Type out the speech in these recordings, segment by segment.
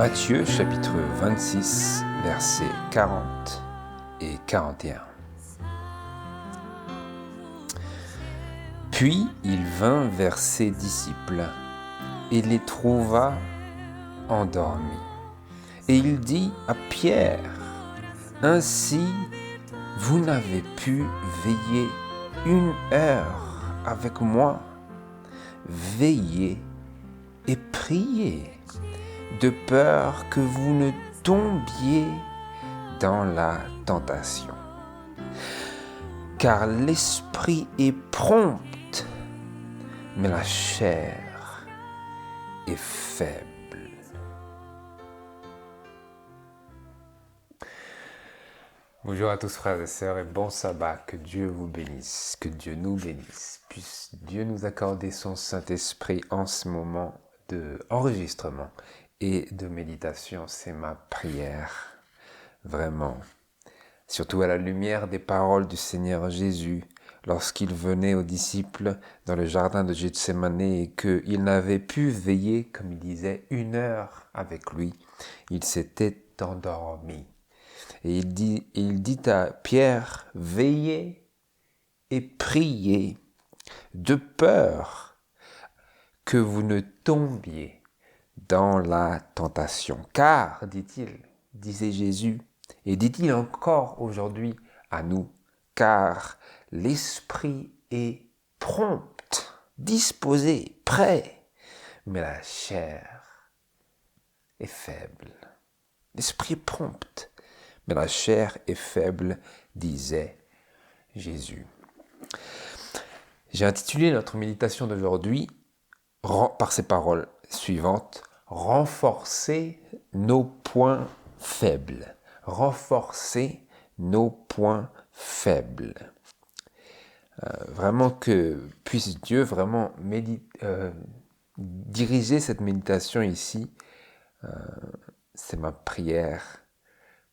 Matthieu chapitre 26, versets 40 et 41. Puis il vint vers ses disciples et les trouva endormis. Et il dit à Pierre, « Ainsi, vous n'avez pu veiller 1 heure avec moi. Veillez et priez, de peur que vous ne tombiez dans la tentation. Car l'esprit est prompt, mais la chair est faible. » Bonjour à tous frères et sœurs et bon sabbat, que Dieu vous bénisse, que Dieu nous bénisse. Puisse Dieu nous accorder son Saint-Esprit en ce moment d'enregistrement et de méditation. C'est ma prière, vraiment. Surtout à la lumière des paroles du Seigneur Jésus, lorsqu'il venait aux disciples dans le jardin de Gethsémane et qu'ils n'avaient pu veiller, comme il disait, 1 heure avec lui, il s'était endormi. Et il dit à Pierre, « Veillez et priez, de peur que vous ne tombiez dans la tentation. Car, disait Jésus, et dit-il encore aujourd'hui à nous, car l'esprit est prompt, disposé, prêt, mais la chair est faible. » L'esprit est prompt, mais la chair est faible, disait Jésus. J'ai intitulé notre méditation d'aujourd'hui par ces paroles suivantes, « Renforcer nos points faibles. » Renforcer nos points faibles. Vraiment que puisse Dieu vraiment diriger cette méditation ici. C'est ma prière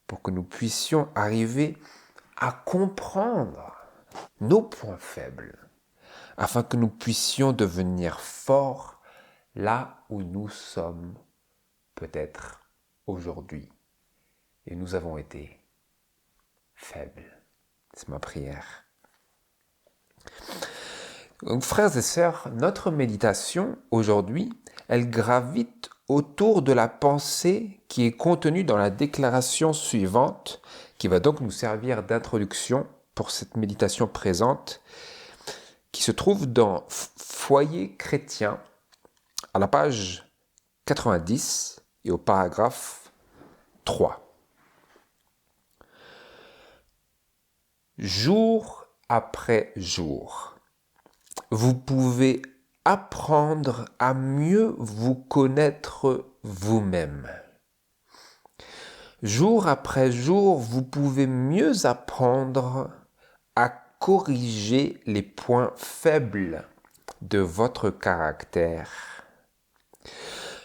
pour que nous puissions arriver à comprendre nos points faibles, afin que nous puissions devenir forts là où nous sommes peut-être aujourd'hui. Et nous avons été faibles. C'est ma prière. Donc, frères et sœurs, notre méditation aujourd'hui, elle gravite autour de la pensée qui est contenue dans la déclaration suivante, qui va donc nous servir d'introduction pour cette méditation présente, qui se trouve dans Foyer chrétien, à la page 90 et au paragraphe 3. Jour après jour, vous pouvez apprendre à mieux vous connaître vous-même. Jour après jour, vous pouvez mieux apprendre à corriger les points faibles de votre caractère.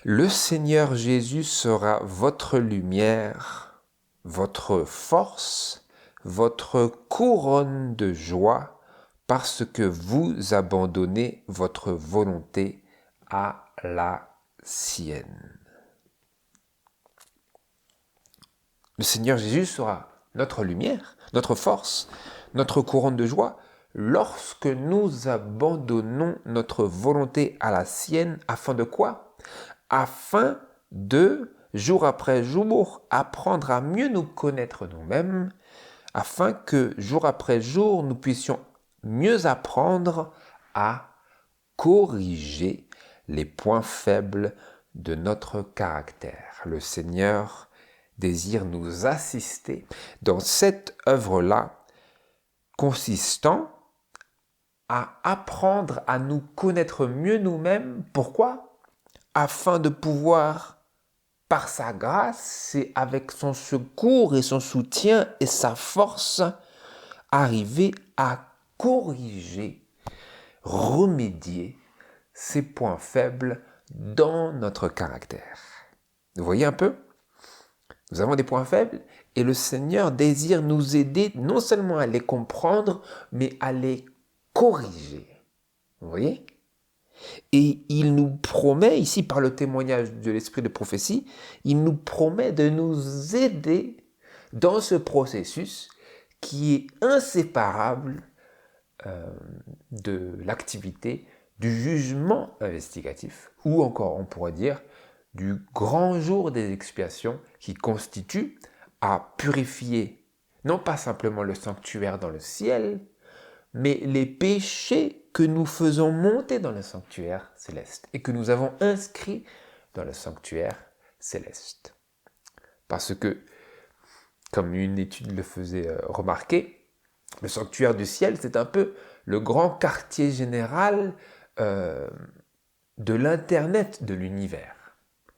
Le Seigneur Jésus sera votre lumière, votre force, votre couronne de joie, parce que vous abandonnez votre volonté à la sienne. Le Seigneur Jésus sera notre lumière, notre force, notre couronne de joie, lorsque nous abandonnons notre volonté à la sienne, afin de quoi ? Afin de, jour après jour, apprendre à mieux nous connaître nous-mêmes, afin que, jour après jour, nous puissions mieux apprendre à corriger les points faibles de notre caractère. Le Seigneur désire nous assister dans cette œuvre-là, consistant à apprendre à nous connaître mieux nous-mêmes. Pourquoi ? Afin de pouvoir, par sa grâce et avec son secours et son soutien et sa force, arriver à corriger, remédier ces points faibles dans notre caractère. Vous voyez un peu ? Nous avons des points faibles et le Seigneur désire nous aider non seulement à les comprendre, mais à les corriger. Vous voyez ? Et il nous promet, ici par le témoignage de l'esprit de prophétie, il nous promet de nous aider dans ce processus qui est inséparable de l'activité du jugement investigatif, ou encore on pourrait dire du grand jour des expiations qui constitue à purifier non pas simplement le sanctuaire dans le ciel, mais les péchés que nous faisons monter dans le sanctuaire céleste et que nous avons inscrits dans le sanctuaire céleste. Parce que, comme une étude le faisait remarquer, le sanctuaire du ciel, c'est un peu le grand quartier général de l'Internet de l'univers.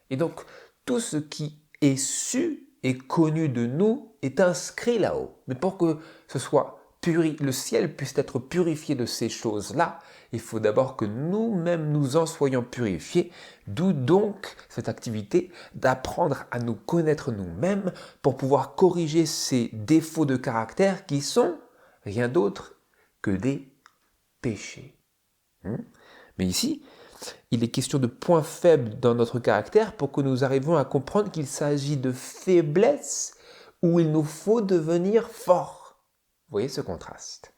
Et donc, tout ce qui est su et connu de nous est inscrit là-haut. Mais pour que ce soit le ciel puisse être purifié de ces choses-là, il faut d'abord que nous-mêmes nous en soyons purifiés, d'où donc cette activité d'apprendre à nous connaître nous-mêmes pour pouvoir corriger ces défauts de caractère qui sont rien d'autre que des péchés. Mais ici, il est question de points faibles dans notre caractère pour que nous arrivions à comprendre qu'il s'agit de faiblesses où il nous faut devenir forts. Vous voyez ce contraste.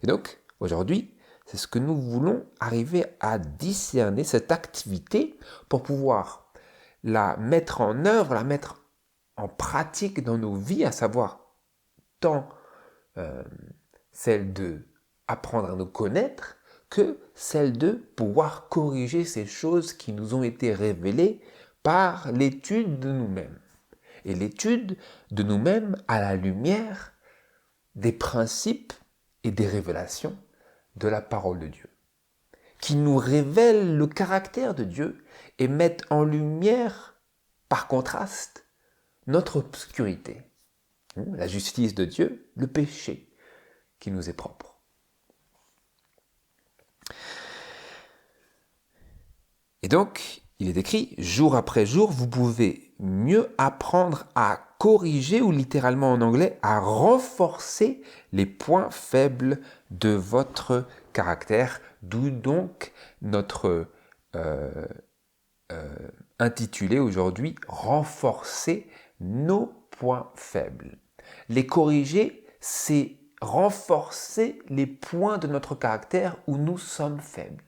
Et donc, aujourd'hui, c'est ce que nous voulons arriver à discerner, cette activité, pour pouvoir la mettre en œuvre, la mettre en pratique dans nos vies, à savoir tant celle de apprendre à nous connaître, que celle de pouvoir corriger ces choses qui nous ont été révélées par l'étude de nous-mêmes. Et l'étude de nous-mêmes à la lumière des principes et des révélations de la parole de Dieu, qui nous révèlent le caractère de Dieu et mettent en lumière, par contraste, notre obscurité, la justice de Dieu, le péché qui nous est propre. Et donc, il est écrit, jour après jour, vous pouvez mieux apprendre à corriger, ou littéralement en anglais, à renforcer les points faibles de votre caractère, d'où donc notre intitulé aujourd'hui, renforcer nos points faibles. Les corriger, c'est renforcer les points de notre caractère où nous sommes faibles.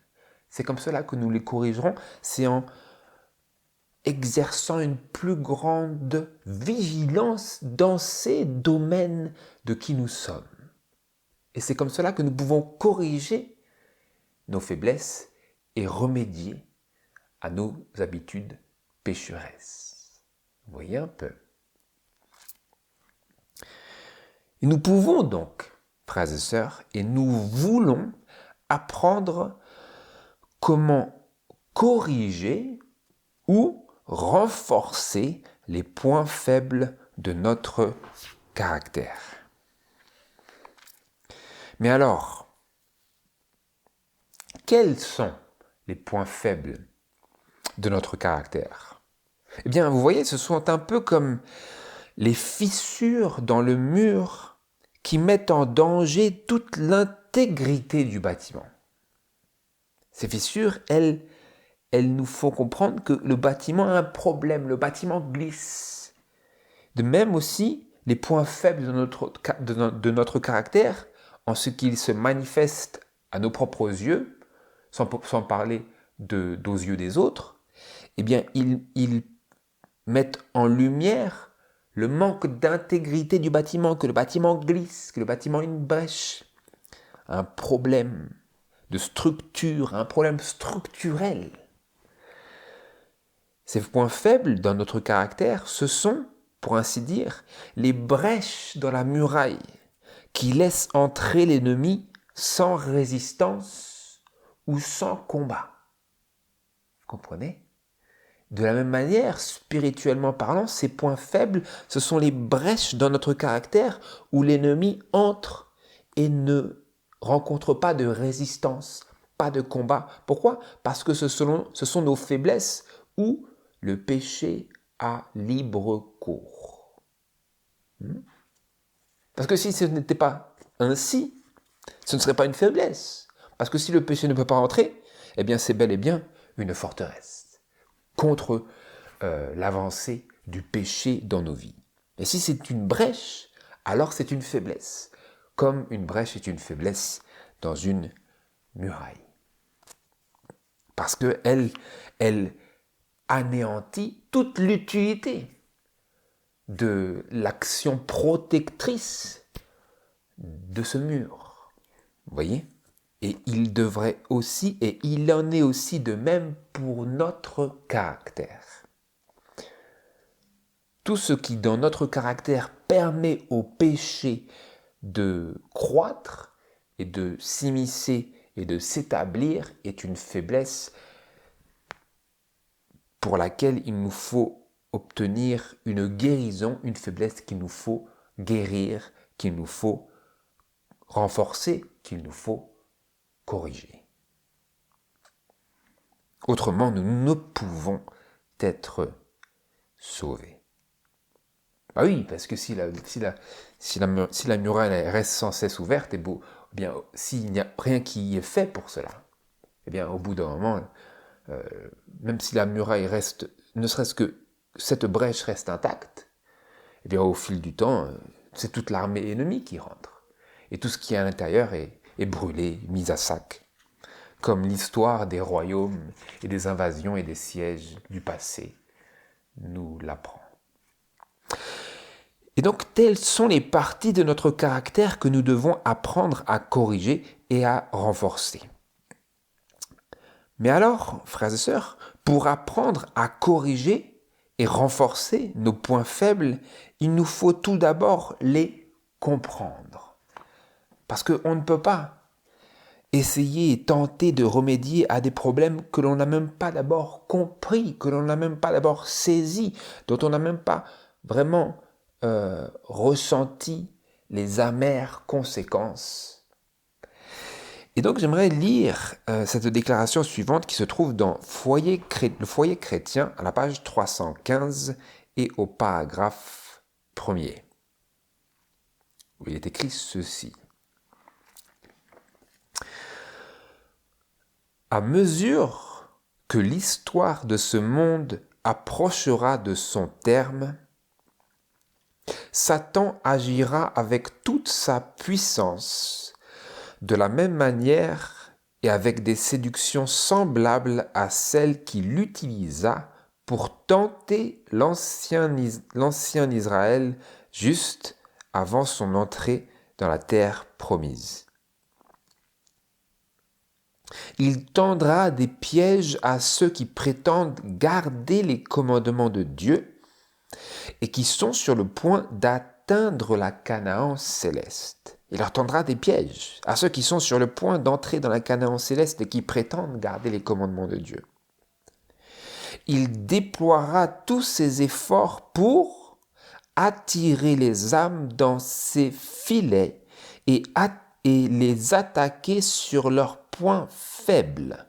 C'est comme cela que nous les corrigerons, c'est en exerçant une plus grande vigilance dans ces domaines de qui nous sommes. Et c'est comme cela que nous pouvons corriger nos faiblesses et remédier à nos habitudes pécheresses. Vous voyez un peu. Et nous pouvons donc, frères et sœurs, et nous voulons apprendre comment corriger ou renforcer les points faibles de notre caractère. Mais alors, quels sont les points faibles de notre caractère? Eh bien, vous voyez, ce sont un peu comme les fissures dans le mur qui mettent en danger toute l'intégrité du bâtiment. Ces fissures, elles nous font comprendre que le bâtiment a un problème, le bâtiment glisse. De même aussi, les points faibles de notre caractère, en ce qu'ils se manifestent à nos propres yeux, sans parler aux yeux des autres, eh bien, ils mettent en lumière le manque d'intégrité du bâtiment, que le bâtiment glisse, que le bâtiment a une brèche, un problème de structure, un problème structurel. Ces points faibles dans notre caractère, ce sont, pour ainsi dire, les brèches dans la muraille qui laissent entrer l'ennemi sans résistance ou sans combat. Vous comprenez ? De la même manière, spirituellement parlant, ces points faibles, ce sont les brèches dans notre caractère où l'ennemi entre et ne rencontre pas de résistance, pas de combat. Pourquoi ? Parce que ce sont nos faiblesses où le péché a libre cours. Parce que si ce n'était pas ainsi, ce ne serait pas une faiblesse. Parce que si le péché ne peut pas entrer, eh bien c'est bel et bien une forteresse contre l'avancée du péché dans nos vies. Et si c'est une brèche, alors c'est une faiblesse, comme une brèche est une faiblesse dans une muraille. Parce qu'elle anéantit toute l'utilité de l'action protectrice de ce mur. Vous voyez ? Et il devrait aussi, et il en est aussi de même pour notre caractère. Tout ce qui dans notre caractère permet au péché de croître et de s'immiscer et de s'établir est une faiblesse pour laquelle il nous faut obtenir une guérison, une faiblesse qu'il nous faut guérir, qu'il nous faut renforcer, qu'il nous faut corriger. Autrement, nous ne pouvons être sauvés. Ah oui, parce que si la muraille reste sans cesse ouverte, et bien, s'il n'y a rien qui est fait pour cela, eh bien, au bout d'un moment, même si la muraille reste, ne serait-ce que cette brèche reste intacte, eh bien, au fil du temps, c'est toute l'armée ennemie qui rentre. Et tout ce qui est à l'intérieur est brûlé, mis à sac. Comme l'histoire des royaumes et des invasions et des sièges du passé nous l'apprend. Et donc, telles sont les parties de notre caractère que nous devons apprendre à corriger et à renforcer. Mais alors, frères et sœurs, pour apprendre à corriger et renforcer nos points faibles, il nous faut tout d'abord les comprendre. Parce qu'on ne peut pas essayer et tenter de remédier à des problèmes que l'on n'a même pas d'abord compris, que l'on n'a même pas d'abord saisi, dont on n'a même pas vraiment ressenti les amères conséquences. Et donc j'aimerais lire cette déclaration suivante qui se trouve dans le foyer chrétien à la page 315 et au paragraphe 1er, où il est écrit ceci. À mesure que l'histoire de ce monde approchera de son terme, Satan agira avec toute sa puissance, de la même manière et avec des séductions semblables à celles qu'il utilisa pour tenter l'ancien Israël juste avant son entrée dans la terre promise. Il tendra des pièges à ceux qui prétendent garder les commandements de Dieu et qui sont sur le point d'atteindre la Canaan céleste. Il leur tendra des pièges à ceux qui sont sur le point d'entrer dans la Canaan céleste et qui prétendent garder les commandements de Dieu. Il déploiera tous ses efforts pour attirer les âmes dans ses filets et les attaquer sur leurs points faibles.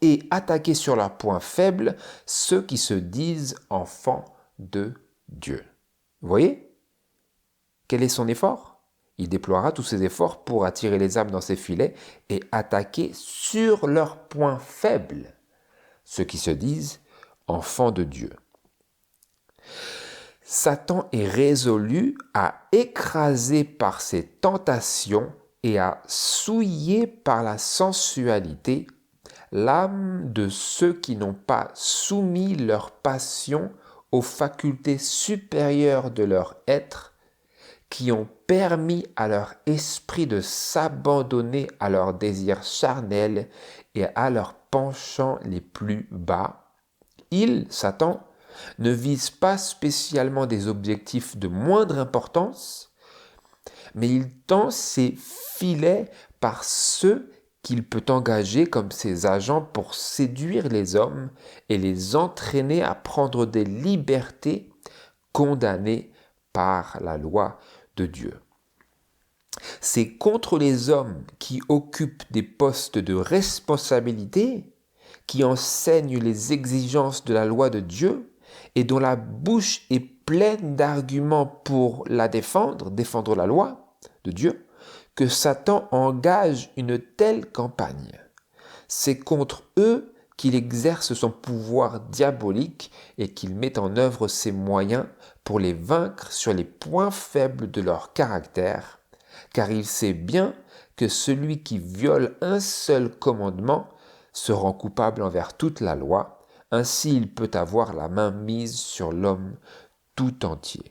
Et attaquer sur leurs points faibles ceux qui se disent enfants de Dieu. Vous voyez ? Quel est son effort ? Il déploiera tous ses efforts pour attirer les âmes dans ses filets et attaquer sur leurs points faibles ceux qui se disent enfants de Dieu. Satan est résolu à écraser par ses tentations et à souiller par la sensualité l'âme de ceux qui n'ont pas soumis leur passion aux facultés supérieures de leur être, qui ont permis à leur esprit de s'abandonner à leurs désirs charnels et à leurs penchants les plus bas. Il, Satan, ne vise pas spécialement des objectifs de moindre importance, mais il tend ses filets par ceux qu'il peut engager comme ses agents pour séduire les hommes et les entraîner à prendre des libertés condamnées par la loi de Dieu. C'est contre les hommes qui occupent des postes de responsabilité, qui enseignent les exigences de la loi de Dieu et dont la bouche est pleine d'arguments pour la défendre la loi de Dieu, que Satan engage une telle campagne. C'est contre eux qu'il exerce son pouvoir diabolique et qu'il met en œuvre ses moyens pour les vaincre sur les points faibles de leur caractère, car il sait bien que celui qui viole un seul commandement se rend coupable envers toute la loi, ainsi il peut avoir la main mise sur l'homme tout entier.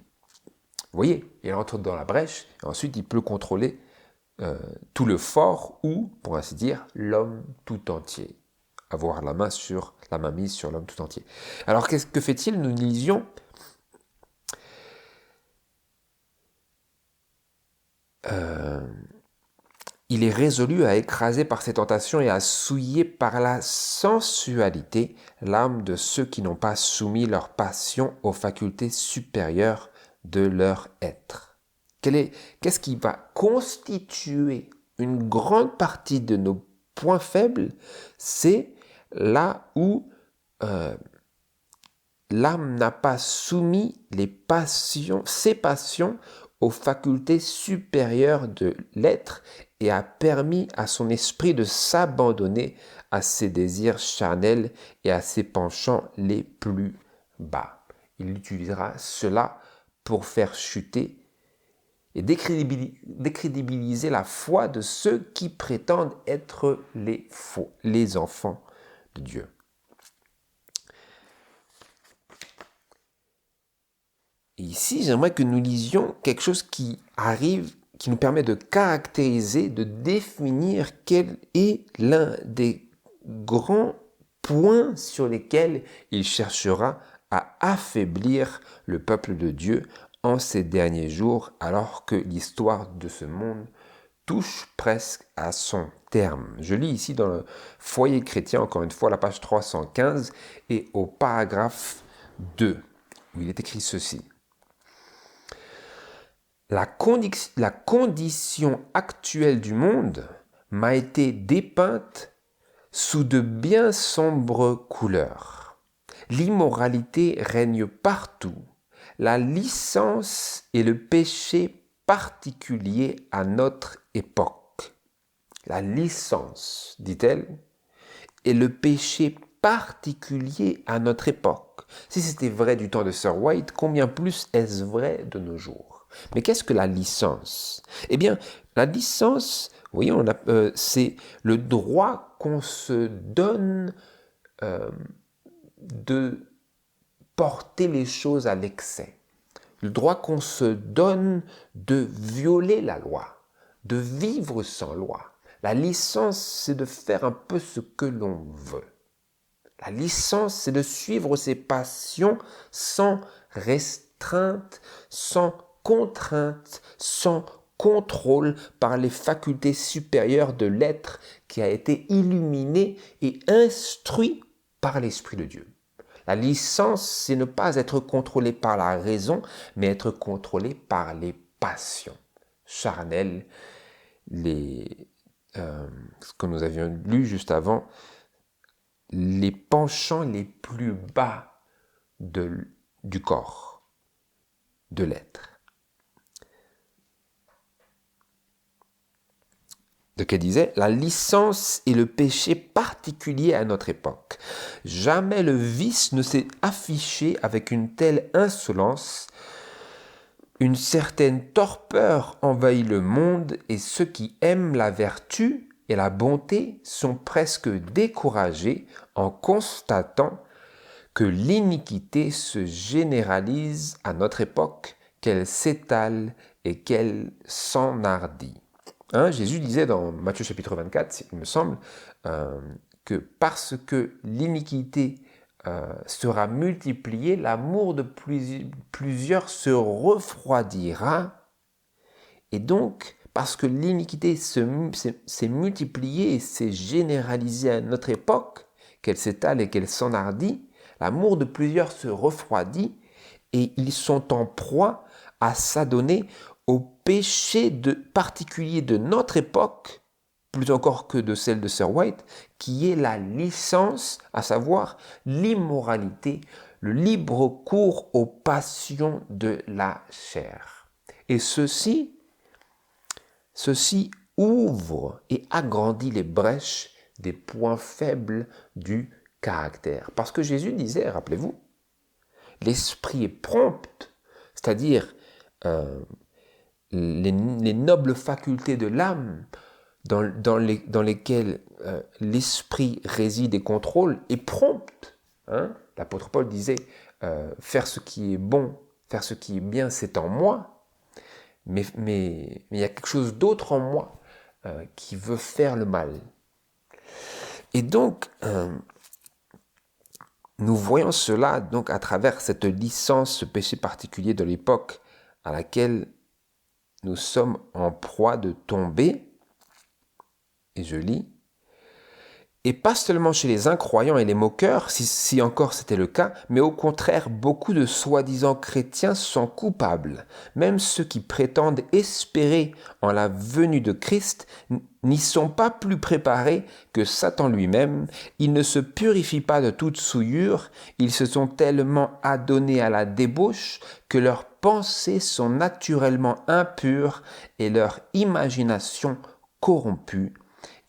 Vous voyez, il entre dans la brèche, et ensuite il peut contrôler tout le fort ou, pour ainsi dire, l'homme tout entier. Avoir la main mise sur l'homme tout entier. Alors que fait-il? Nous lisions il est résolu à écraser par ses tentations et à souiller par la sensualité l'âme de ceux qui n'ont pas soumis leur passion aux facultés supérieures de leur être. Qu'est-ce qui va constituer une grande partie de nos points faibles? C'est là où l'âme n'a pas soumis ses passions aux facultés supérieures de l'être et a permis à son esprit de s'abandonner à ses désirs charnels et à ses penchants les plus bas. Il utilisera cela pour faire chuter et décrédibiliser la foi de ceux qui prétendent être les enfants de Dieu. Et ici, j'aimerais que nous lisions quelque chose qui nous permet de caractériser, de définir quel est l'un des grands points sur lesquels il cherchera à affaiblir le peuple de Dieu en ces derniers jours, alors que l'histoire de ce monde touche presque à son terme. Je lis ici dans le Foyer chrétien, encore une fois, la page 315 et au paragraphe 2, où il est écrit ceci. La condition actuelle du monde m'a été dépeinte sous de bien sombres couleurs. L'immoralité règne partout. La licence est le péché particulier à notre époque. La licence, dit-elle, est le péché particulier à notre époque. Si c'était vrai du temps de Sir White, combien plus est-ce vrai de nos jours? Mais qu'est-ce que la licence? Eh bien, la licence, vous voyez, c'est le droit qu'on se donne de porter les choses à l'excès. Le droit qu'on se donne de violer la loi, de vivre sans loi. La licence, c'est de faire un peu ce que l'on veut. La licence, c'est de suivre ses passions sans restreinte, sans contrainte, sans contrôle par les facultés supérieures de l'être qui a été illuminé et instruit par l'Esprit de Dieu. La licence, c'est ne pas être contrôlé par la raison, mais être contrôlé par les passions charnelles, ce que nous avions lu juste avant, les penchants les plus bas du corps, de l'être. Donc elle disait, la licence est le péché particulier à notre époque. Jamais le vice ne s'est affiché avec une telle insolence. Une certaine torpeur envahit le monde et ceux qui aiment la vertu et la bonté sont presque découragés en constatant que l'iniquité se généralise à notre époque, qu'elle s'étale et qu'elle s'enhardit. Jésus disait dans Matthieu chapitre 24, il me semble, que parce que l'iniquité sera multipliée, l'amour de plusieurs se refroidira. Et donc, parce que l'iniquité s'est multipliée et s'est généralisée à notre époque, qu'elle s'étale et qu'elle s'enhardit, l'amour de plusieurs se refroidit et ils sont en proie à s'adonner au péché particulier de notre époque, plus encore que de celle de Sir White, qui est la licence, à savoir l'immoralité, le libre cours aux passions de la chair. Et ceci ouvre et agrandit les brèches des points faibles du caractère. Parce que Jésus disait, rappelez-vous, l'esprit est prompt, c'est-à-dire les nobles facultés de l'âme dans lesquelles l'esprit réside et contrôle est prompt. L'apôtre Paul disait, faire ce qui est bon, faire ce qui est bien, c'est en moi, mais il y a quelque chose d'autre en moi qui veut faire le mal. Et donc, nous voyons cela donc à travers cette licence, ce péché particulier de l'époque à laquelle nous sommes en proie de tomber. Et je lis, et pas seulement chez les incroyants et les moqueurs, si encore c'était le cas, mais au contraire, beaucoup de soi-disant chrétiens sont coupables. Même ceux qui prétendent espérer en la venue de Christ n'y sont pas plus préparés que Satan lui-même. Ils ne se purifient pas de toute souillure, ils se sont tellement adonnés à la débauche que leurs pensées sont naturellement impures et leur imagination corrompue.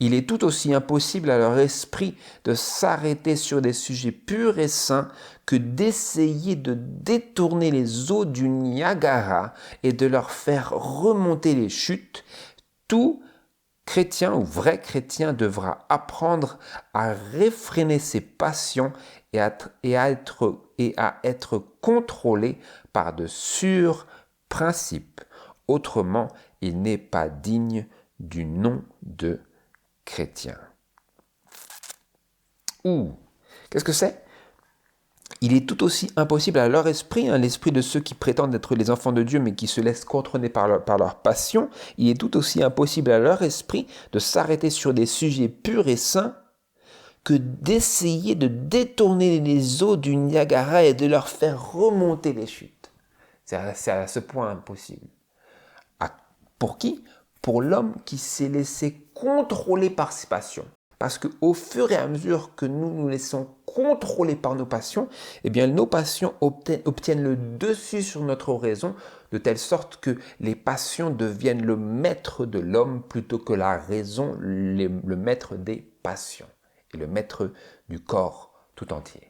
Il est tout aussi impossible à leur esprit de s'arrêter sur des sujets purs et sains que d'essayer de détourner les eaux du Niagara et de leur faire remonter les chutes. Tout chrétien ou vrai chrétien devra apprendre à réfréner ses passions et à être contrôlé par de sûrs principes. Autrement, il n'est pas digne du nom de chrétien. Qu'est-ce que c'est ? Il est tout aussi impossible à leur esprit, l'esprit de ceux qui prétendent être les enfants de Dieu mais qui se laissent contrôler par leur passion, il est tout aussi impossible à leur esprit de s'arrêter sur des sujets purs et sains que d'essayer de détourner les eaux du Niagara et de leur faire remonter les chutes. C'est à ce point impossible. Pour qui ? Pour l'homme qui s'est laissé contrôler par ses passions. Parce qu'au fur et à mesure que nous nous laissons contrôler par nos passions, eh bien nos passions obtiennent le dessus sur notre raison, de telle sorte que les passions deviennent le maître de l'homme plutôt que la raison, le maître des passions et le maître du corps tout entier.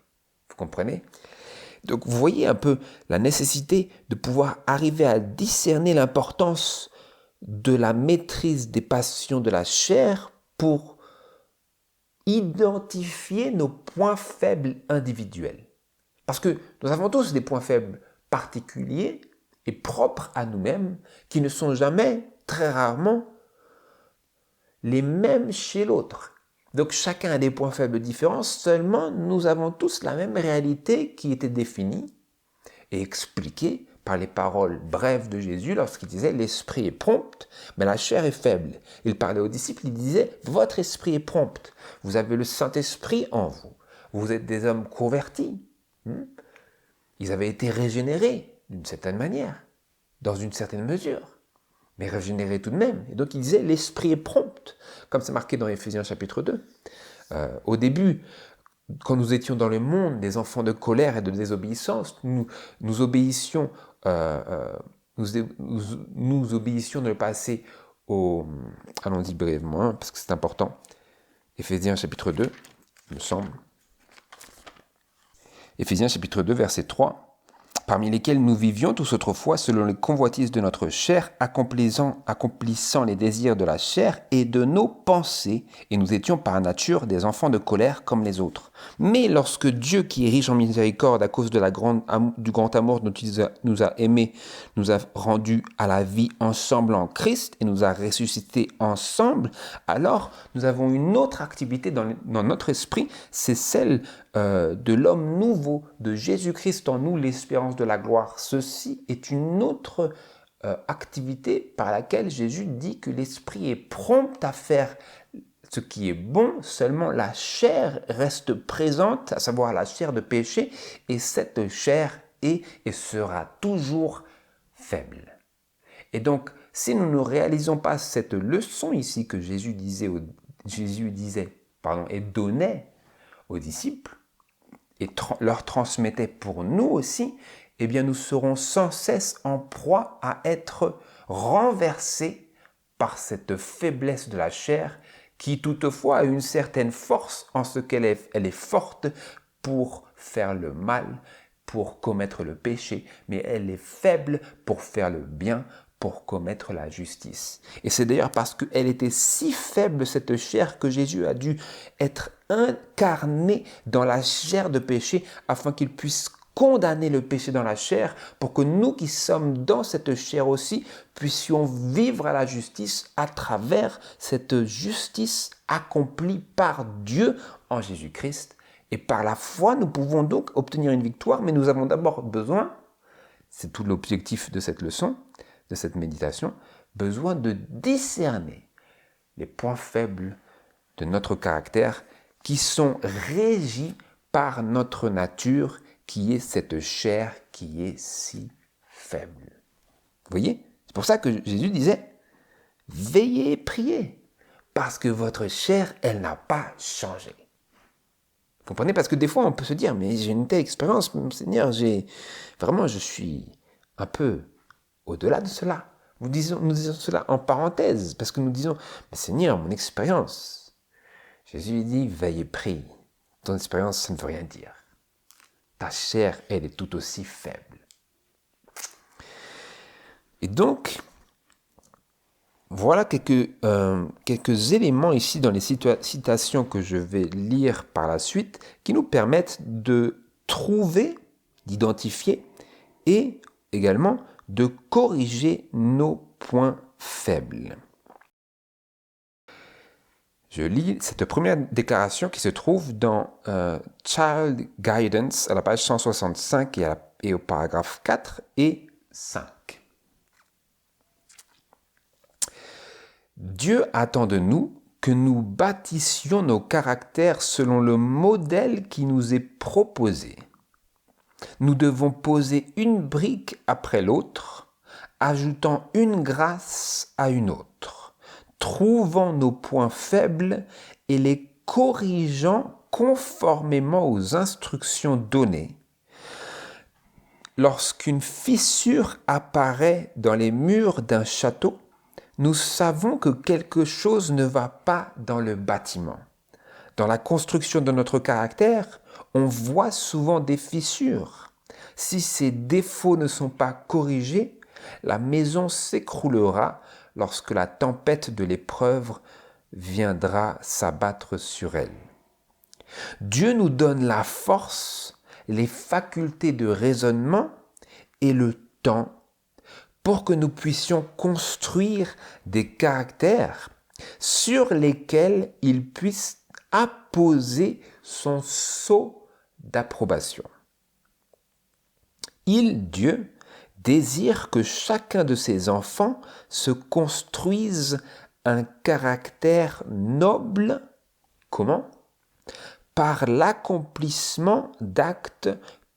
Vous comprenez ? Donc vous voyez un peu la nécessité de pouvoir arriver à discerner l'importance de la maîtrise des passions de la chair pour identifier nos points faibles individuels. Parce que nous avons tous des points faibles particuliers et propres à nous-mêmes qui ne sont jamais, très rarement, les mêmes chez l'autre. Donc chacun a des points faibles différents, seulement nous avons tous la même réalité qui était définie et expliquée par les paroles brèves de Jésus lorsqu'il disait « l'esprit est prompt, mais la chair est faible ». Il parlait aux disciples, il disait « votre esprit est prompt, vous avez le Saint-Esprit en vous, vous êtes des hommes convertis ». Ils avaient été régénérés d'une certaine manière, dans une certaine mesure, mais régénérés tout de même. Et donc il disait « l'esprit est prompt », comme c'est marqué dans Éphésiens chapitre 2. Au début, quand nous étions dans le monde des enfants de colère et de désobéissance, nous obéissions dans le passé allons-y brièvement, parce que c'est important. Éphésiens chapitre 2, il me semble. Éphésiens chapitre 2, verset 3. Parmi lesquels nous vivions tous autrefois selon les convoitises de notre chair, accomplissant les désirs de la chair et de nos pensées, et nous étions par nature des enfants de colère comme les autres. Mais lorsque Dieu, qui est riche en miséricorde à cause de du grand amour dont il nous a aimés, nous a rendus à la vie ensemble en Christ et nous a ressuscités ensemble, alors nous avons une autre activité dans notre esprit, c'est celle de l'homme nouveau, de Jésus-Christ en nous, l'espérance de la gloire. Ceci est une autre activité par laquelle Jésus dit que l'esprit est prompt à faire ce qui est bon, seulement la chair reste présente, à savoir la chair de péché, et cette chair est et sera toujours faible. Et donc, si nous ne réalisons pas cette leçon ici que Jésus disait et donnait aux disciples, et leur transmettait pour nous aussi, eh bien nous serons sans cesse en proie à être renversés par cette faiblesse de la chair qui toutefois a une certaine force en ce elle est forte pour faire le mal, pour commettre le péché, mais elle est faible pour faire le bien, pour commettre la justice. Et c'est d'ailleurs parce qu'elle était si faible, cette chair, que Jésus a dû être incarné dans la chair de péché afin qu'il puisse condamner le péché dans la chair pour que nous qui sommes dans cette chair aussi puissions vivre à la justice à travers cette justice accomplie par Dieu en Jésus-Christ. Et par la foi, nous pouvons donc obtenir une victoire, mais nous avons d'abord besoin, c'est tout l'objectif de cette leçon, de cette méditation, besoin de discerner les points faibles de notre caractère qui sont régis par notre nature, qui est cette chair qui est si faible. Vous voyez? C'est pour ça que Jésus disait, veillez et priez, parce que votre chair, elle n'a pas changé. Vous comprenez? Parce que des fois, on peut se dire, mais j'ai une telle expérience, mon Seigneur, je suis un peu au-delà de cela. Nous disons cela en parenthèse, parce que nous disons, mais Seigneur, mon expérience. Jésus dit, veille et prie. Ton expérience, ça ne veut rien dire. Ta chair, elle est tout aussi faible. Et donc, voilà quelques éléments ici dans les citations que je vais lire par la suite qui nous permettent de trouver, d'identifier et également de corriger nos points faibles. Je lis cette première déclaration qui se trouve dans Child Guidance à la page 165 et au paragraphe 4 et 5. Dieu attend de nous que nous bâtissions nos caractères selon le modèle qui nous est proposé. Nous devons poser une brique après l'autre, ajoutant une grâce à une autre, trouvant nos points faibles et les corrigeant conformément aux instructions données. Lorsqu'une fissure apparaît dans les murs d'un château, nous savons que quelque chose ne va pas dans le bâtiment. Dans la construction de notre caractère, on voit souvent des fissures. Si ces défauts ne sont pas corrigés, la maison s'écroulera lorsque la tempête de l'épreuve viendra s'abattre sur elle. Dieu nous donne la force, les facultés de raisonnement et le temps pour que nous puissions construire des caractères sur lesquels il puisse apposer son sceau d'approbation. Dieu, désire que chacun de ses enfants se construise un caractère noble. Comment? Par l'accomplissement d'actes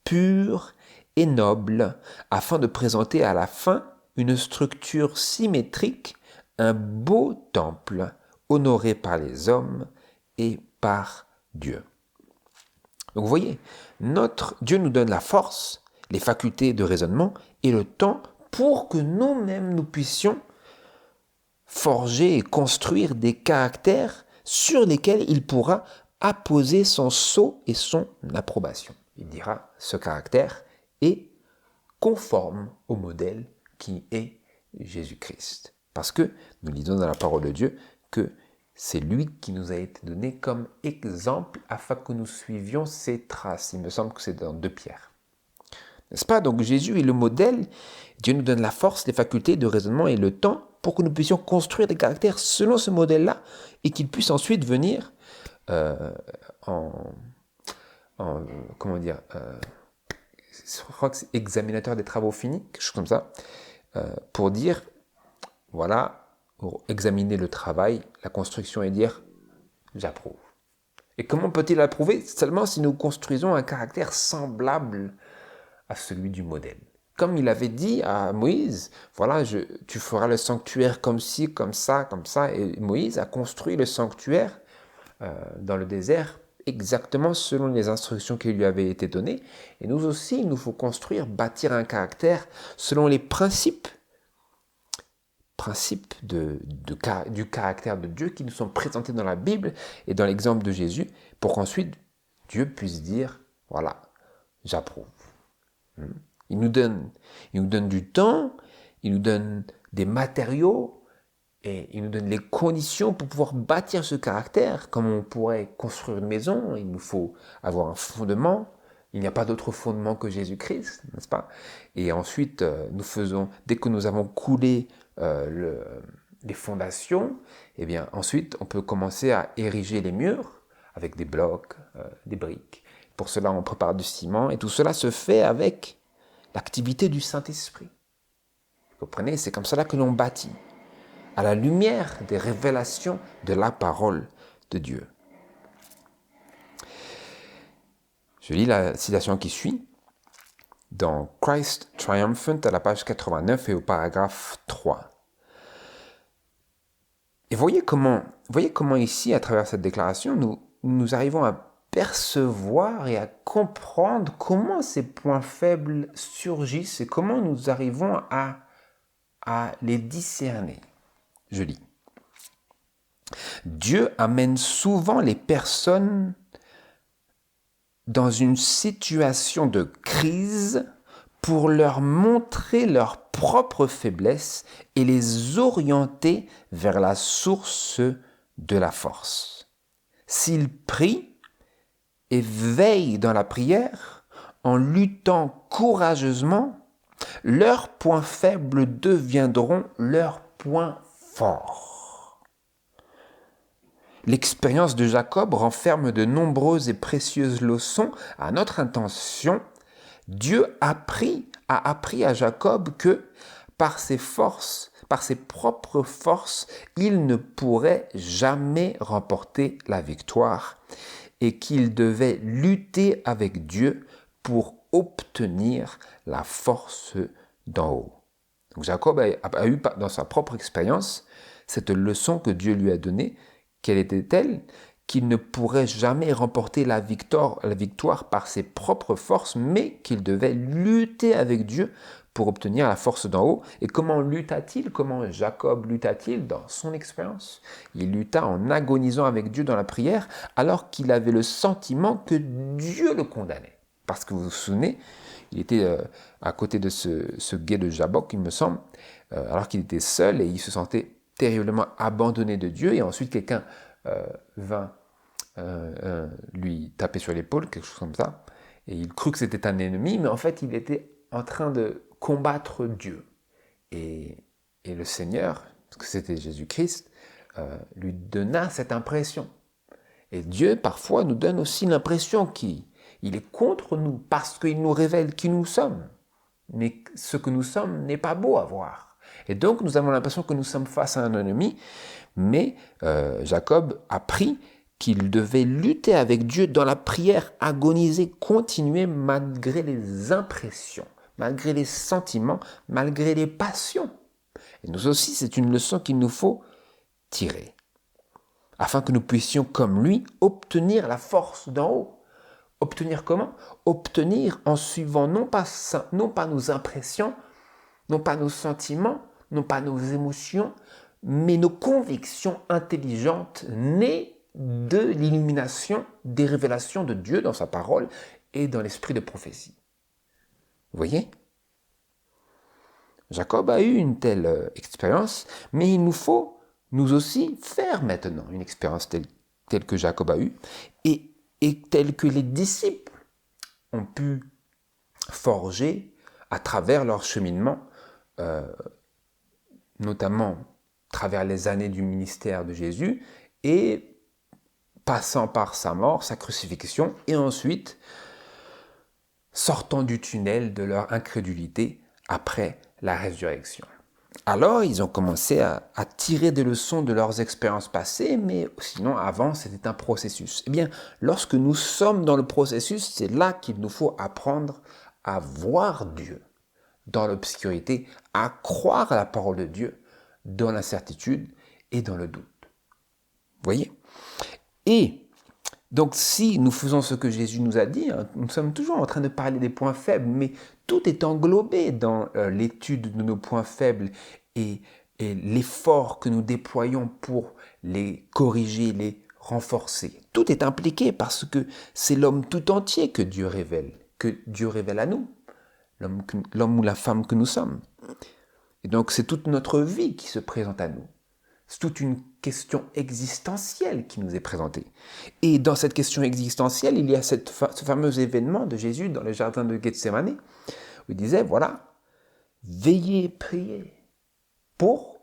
purs et nobles, afin de présenter à la fin une structure symétrique, un beau temple, honoré par les hommes et par Dieu. Donc vous voyez, notre Dieu nous donne la force, les facultés de raisonnement et le temps pour que nous-mêmes nous puissions forger et construire des caractères sur lesquels il pourra apposer son sceau et son approbation. Il dira, ce caractère est conforme au modèle qui est Jésus-Christ. Parce que nous lisons dans la parole de Dieu que c'est lui qui nous a été donné comme exemple afin que nous suivions ses traces. Il me semble que c'est dans 2 Pierre. N'est-ce pas? Donc Jésus est le modèle. Dieu nous donne la force, les facultés de raisonnement et le temps pour que nous puissions construire des caractères selon ce modèle-là et qu'il puisse ensuite venir je crois que c'est examinateur des travaux finis, quelque chose comme ça, pour dire, voilà, pour examiner le travail, la construction et dire, j'approuve. Et comment peut-il approuver? Seulement si nous construisons un caractère semblable à celui du modèle. Comme il avait dit à Moïse, voilà, tu feras le sanctuaire comme ci, comme ça, et Moïse a construit le sanctuaire dans le désert exactement selon les instructions qui lui avaient été données. Et nous aussi, il nous faut bâtir un caractère selon les principes principes du caractère de Dieu qui nous sont présentés dans la Bible et dans l'exemple de Jésus, pour qu'ensuite Dieu puisse dire, voilà, j'approuve. Il nous donne du temps, il nous donne des matériaux et il nous donne les conditions pour pouvoir bâtir ce caractère. Comme on pourrait construire une maison, il nous faut avoir un fondement. Il n'y a pas d'autre fondement que Jésus-Christ, n'est-ce pas? Et ensuite, dès que nous avons coulé les fondations, eh bien, ensuite, on peut commencer à ériger les murs avec des blocs, des briques. Pour cela, on prépare du ciment et tout cela se fait avec l'activité du Saint-Esprit. Vous comprenez? C'est comme cela que l'on bâtit, à la lumière des révélations de la parole de Dieu. Je lis la citation qui suit dans Christ Triumphant à la page 89 et au paragraphe 3. Et voyez comment ici, à travers cette déclaration, nous arrivons à percevoir et à comprendre comment ces points faibles surgissent et comment nous arrivons à les discerner. Je lis. Dieu amène souvent les personnes dans une situation de crise pour leur montrer leurs propres faiblesses et les orienter vers la source de la force. S'ils prient et veillent dans la prière, en luttant courageusement, leurs points faibles deviendront leurs points forts. L'expérience de Jacob renferme de nombreuses et précieuses leçons à notre intention. Dieu a appris à Jacob que par ses propres forces, il ne pourrait jamais remporter la victoire et qu'il devait lutter avec Dieu pour obtenir la force d'en haut. Donc Jacob a eu dans sa propre expérience cette leçon que Dieu lui a donnée. Quelle était-elle? Qu'il ne pourrait jamais remporter la victoire par ses propres forces, mais qu'il devait lutter avec Dieu pour obtenir la force d'en haut. Et comment lutta-t-il? Comment Jacob lutta-t-il dans son expérience? Il lutta en agonisant avec Dieu dans la prière, alors qu'il avait le sentiment que Dieu le condamnait. Parce que vous vous souvenez, il était à côté de ce gué de Jabbok, il me semble, alors qu'il était seul et il se sentait terriblement abandonné de Dieu. Et ensuite, quelqu'un vint lui taper sur l'épaule, quelque chose comme ça. Et il crut que c'était un ennemi, mais en fait, il était en train de combattre Dieu. Et le Seigneur, parce que c'était Jésus-Christ, lui donna cette impression. Et Dieu, parfois, nous donne aussi l'impression qu'il est contre nous, parce qu'il nous révèle qui nous sommes. Mais ce que nous sommes n'est pas beau à voir. Et donc, nous avons l'impression que nous sommes face à un ennemi, mais Jacob a appris qu'il devait lutter avec Dieu dans la prière, agoniser, continuer malgré les impressions, malgré les sentiments, malgré les passions. Et nous aussi, c'est une leçon qu'il nous faut tirer, afin que nous puissions, comme lui, obtenir la force d'en haut. Obtenir comment? Obtenir en suivant non pas nos impressions, non pas nos sentiments, non pas nos émotions, mais nos convictions intelligentes nées de l'illumination des révélations de Dieu dans sa parole et dans l'esprit de prophétie. Vous voyez? Jacob a eu une telle expérience, mais il nous faut, nous aussi, faire maintenant une expérience telle que Jacob a eue et telle que les disciples ont pu forger à travers leur cheminement, notamment à travers les années du ministère de Jésus et passant par sa mort, sa crucifixion, et ensuite sortant du tunnel de leur incrédulité après la résurrection. Alors, ils ont commencé à tirer des leçons de leurs expériences passées, mais sinon, avant, c'était un processus. Eh bien, lorsque nous sommes dans le processus, c'est là qu'il nous faut apprendre à voir Dieu dans l'obscurité, à croire à la parole de Dieu dans l'incertitude et dans le doute. Vous voyez? Et donc, si nous faisons ce que Jésus nous a dit, nous sommes toujours en train de parler des points faibles, mais tout est englobé dans l'étude de nos points faibles et et l'effort que nous déployons pour les corriger, les renforcer. Tout est impliqué parce que c'est l'homme tout entier que Dieu révèle à nous, l'homme ou la femme que nous sommes. Et donc c'est toute notre vie qui se présente à nous. C'est toute une question existentielle qui nous est présentée. Et dans cette question existentielle, il y a ce fameux événement de Jésus dans le jardin de Gethsémani, où il disait, voilà, veillez, priez, pour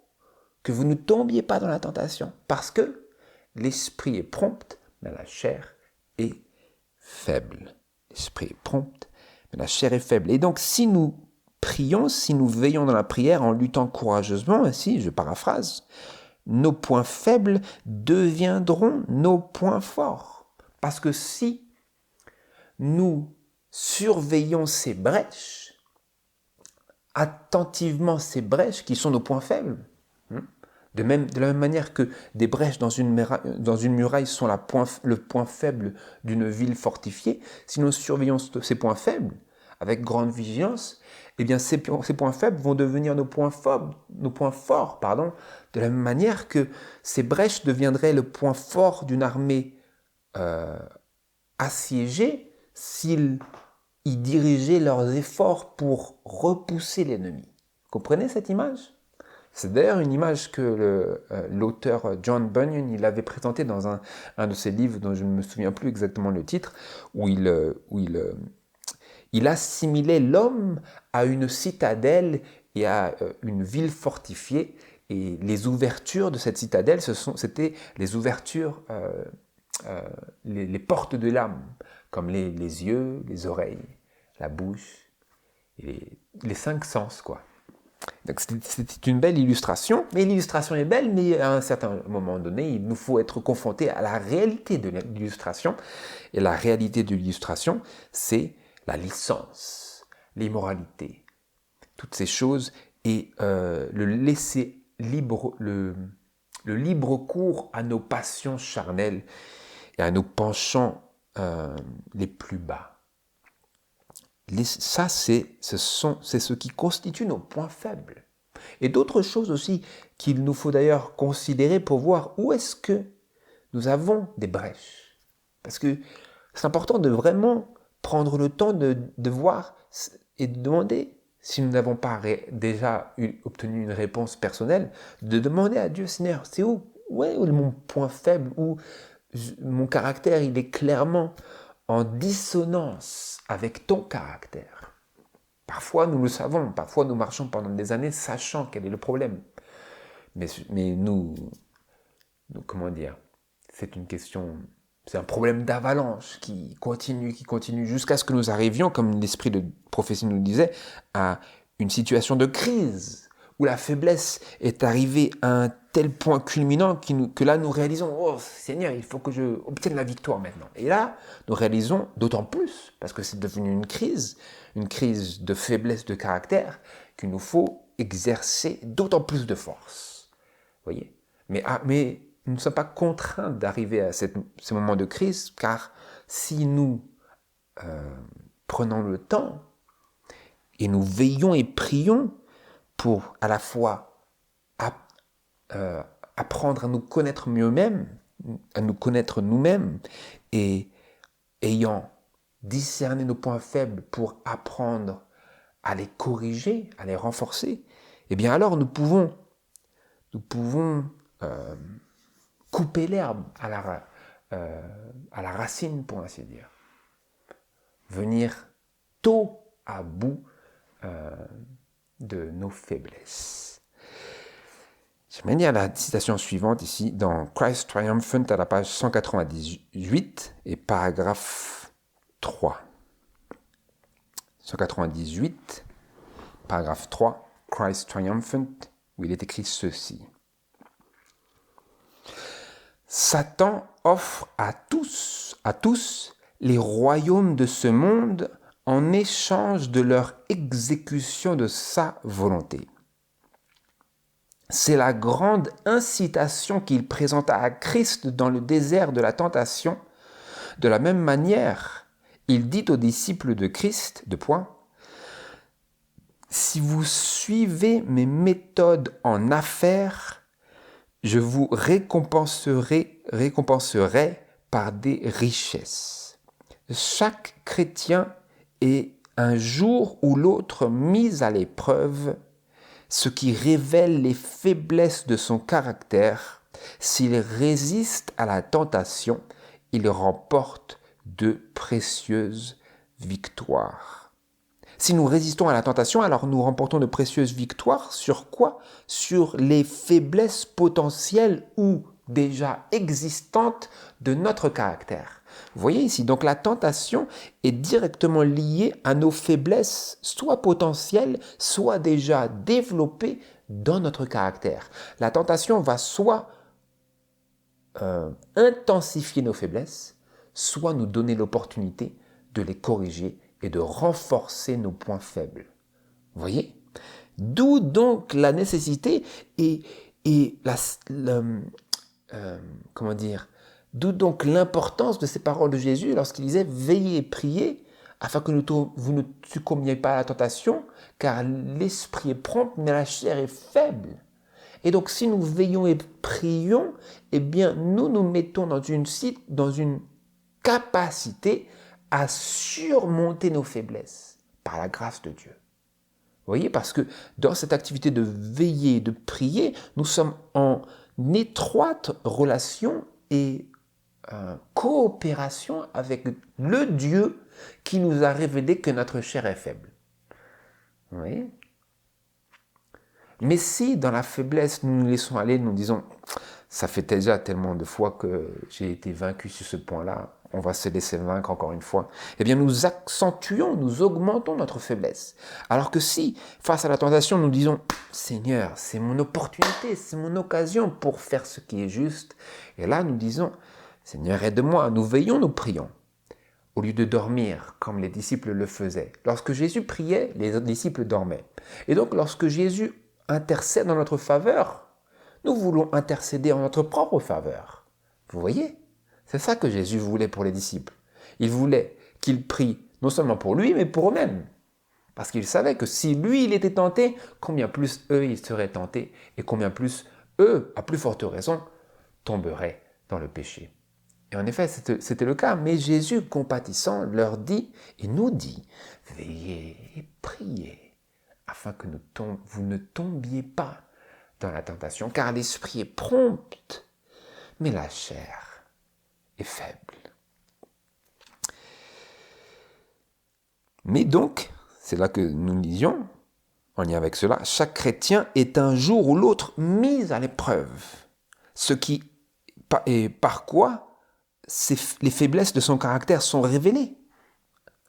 que vous ne tombiez pas dans la tentation, parce que l'esprit est prompt, mais la chair est faible. L'esprit est prompt, mais la chair est faible. Et donc, si nous prions, si nous veillons dans la prière en luttant courageusement, ainsi, je paraphrase, nos points faibles deviendront nos points forts. Parce que si nous surveillons ces brèches, attentivement ces brèches qui sont nos points faibles, de la même manière que des brèches dans une muraille sont le point faible d'une ville fortifiée, si nous surveillons ces points faibles avec grande vigilance, eh bien ces points faibles vont devenir nos points forts, de la même manière que ces brèches deviendraient le point fort d'une armée assiégée s'ils y dirigeaient leurs efforts pour repousser l'ennemi. Comprenez cette image ? C'est d'ailleurs une image que l'auteur John Bunyan il avait présentée dans un de ses livres dont je ne me souviens plus exactement le titre, où il assimilait l'homme à une citadelle et à une ville fortifiée. Et les ouvertures de cette citadelle, c'était les ouvertures, les portes de l'âme, comme les yeux, les oreilles, la bouche, et les 5 sens, quoi. Donc c'était une belle illustration, mais l'illustration est belle, mais à un certain moment donné, il nous faut être confrontés à la réalité de l'illustration. Et la réalité de l'illustration, c'est la licence, l'immoralité, toutes ces choses, et le libre cours à nos passions charnelles et à nos penchants les plus bas. Ça, c'est ce qui constitue nos points faibles. Et d'autres choses aussi qu'il nous faut d'ailleurs considérer pour voir où est-ce que nous avons des brèches. Parce que c'est important de vraiment prendre le temps de voir et de demander, si nous n'avons pas déjà obtenu une réponse personnelle, de demander à Dieu, Seigneur, c'est où est mon point faible, où mon caractère, il est clairement en dissonance avec ton caractère. Parfois, nous le savons, parfois nous marchons pendant des années sachant quel est le problème. Mais nous, comment dire, c'est une question, c'est un problème d'avalanche qui continue jusqu'à ce que nous arrivions, comme l'esprit de prophétie nous disait, à une situation de crise, où la faiblesse est arrivée à un tel point culminant que là nous réalisons, oh Seigneur, il faut que je obtienne la victoire maintenant. Et là, nous réalisons d'autant plus, parce que c'est devenu une crise de faiblesse de caractère, qu'il nous faut exercer d'autant plus de force. Vous voyez ? Mais nous ne sommes pas contraints d'arriver à ces moments de crise, car si nous prenons le temps et nous veillons et prions pour à la fois apprendre à nous connaître à nous connaître nous-mêmes, et ayant discerné nos points faibles pour apprendre à les corriger, à les renforcer, eh bien alors nous pouvons couper l'herbe à la racine, pour ainsi dire. Venir tôt à bout de nos faiblesses. Je vais lire la citation suivante ici, dans Christ Triumphant à la page 198 et paragraphe 3. 198, paragraphe 3, Christ Triumphant, où il est écrit ceci. Satan offre à tous les royaumes de ce monde en échange de leur exécution de sa volonté. C'est la grande incitation qu'il présenta à Christ dans le désert de la tentation. De la même manière, il dit aux disciples de Christ, si vous suivez mes méthodes en affaires, je vous récompenserai par des richesses. Chaque chrétien est un jour ou l'autre mis à l'épreuve, ce qui révèle les faiblesses de son caractère. S'il résiste à la tentation, il remporte de précieuses victoires. Si nous résistons à la tentation, alors nous remportons de précieuses victoires sur quoi? Sur les faiblesses potentielles ou déjà existantes de notre caractère. Vous voyez ici, donc la tentation est directement liée à nos faiblesses, soit potentielles, soit déjà développées dans notre caractère. La tentation va soit intensifier nos faiblesses, soit nous donner l'opportunité de les corriger et de renforcer nos points faibles. Vous voyez? D'où donc la nécessité comment dire? D'où donc l'importance de ces paroles de Jésus lorsqu'il disait « Veillez et priez afin que vous ne succombiez pas à la tentation, car l'esprit est prompt, mais la chair est faible. » Et donc, si nous veillons et prions, eh bien, nous nous mettons dans une capacité à surmonter nos faiblesses par la grâce de Dieu. Vous voyez, parce que dans cette activité de veiller, de prier, nous sommes en étroite relation et coopération avec le Dieu qui nous a révélé que notre chair est faible. Vous voyez ? Mais si dans la faiblesse nous nous laissons aller, nous disons « ça fait déjà tellement de fois que j'ai été vaincu sur ce point-là, on va se laisser vaincre encore une fois », eh bien nous accentuons, nous augmentons notre faiblesse. Alors que si, face à la tentation, nous disons « Seigneur, c'est mon opportunité, c'est mon occasion pour faire ce qui est juste », et là nous disons « Seigneur, aide-moi », nous veillons, nous prions. Au lieu de dormir, comme les disciples le faisaient. Lorsque Jésus priait, les disciples dormaient. Et donc lorsque Jésus intercède en notre faveur, nous voulons intercéder en notre propre faveur. Vous voyez? C'est ça que Jésus voulait pour les disciples. Il voulait qu'ils prient non seulement pour lui, mais pour eux-mêmes. Parce qu'il savait que si lui, il était tenté, combien plus eux, ils seraient tentés, et combien plus eux, à plus forte raison, tomberaient dans le péché. Et en effet, c'était le cas. Mais Jésus, compatissant, leur dit et nous dit « Veillez et priez » afin que vous ne tombiez pas dans la tentation, car l'esprit est prompt, mais la chair est faible. Mais donc, c'est là que nous lisions, en lien avec cela, chaque chrétien est un jour ou l'autre mis à l'épreuve, et par quoi les faiblesses de son caractère sont révélées.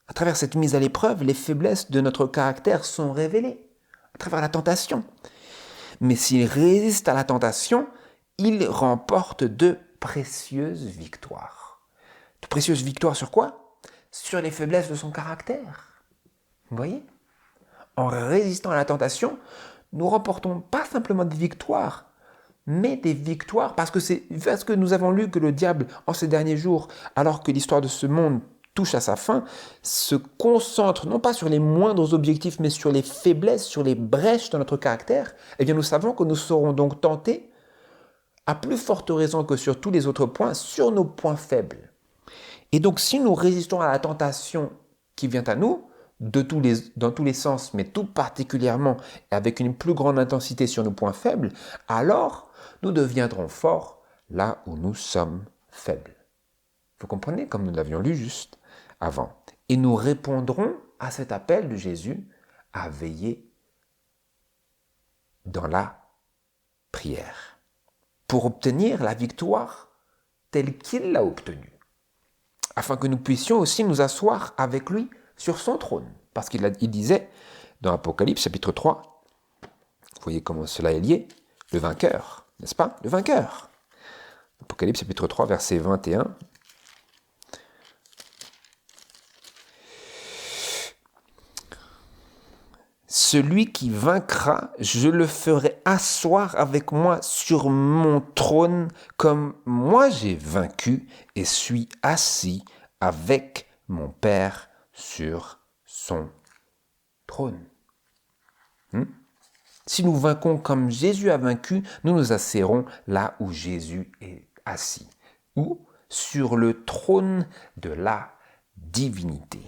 À travers cette mise à l'épreuve, les faiblesses de notre caractère sont révélées, à travers la tentation. Mais s'il résiste à la tentation, il remporte de précieuses victoires. De précieuses victoires sur quoi? Sur les faiblesses de son caractère. Vous voyez? En résistant à la tentation, nous remportons pas simplement des victoires, mais des victoires parce que nous avons lu que le diable, en ces derniers jours, alors que l'histoire de ce monde touche à sa fin, se concentre non pas sur les moindres objectifs, mais sur les faiblesses, sur les brèches de notre caractère, eh bien nous savons que nous serons donc tentés, à plus forte raison que sur tous les autres points, sur nos points faibles. Et donc si nous résistons à la tentation qui vient à nous, dans tous les sens, mais tout particulièrement avec une plus grande intensité sur nos points faibles, alors nous deviendrons forts là où nous sommes faibles. Vous comprenez, comme nous l'avions lu juste avant. Et nous répondrons à cet appel de Jésus à veiller dans la prière pour obtenir la victoire telle qu'il l'a obtenue, afin que nous puissions aussi nous asseoir avec lui sur son trône. Parce qu'il disait dans Apocalypse chapitre 3, vous voyez comment cela est lié, le vainqueur, n'est-ce pas? Le vainqueur. Apocalypse chapitre 3, verset 21. Celui qui vaincra, je le ferai asseoir avec moi sur mon trône, comme moi j'ai vaincu et suis assis avec mon Père sur son trône. Si nous vainquons comme Jésus a vaincu, nous nous asserrons là où Jésus est assis, ou sur le trône de la divinité.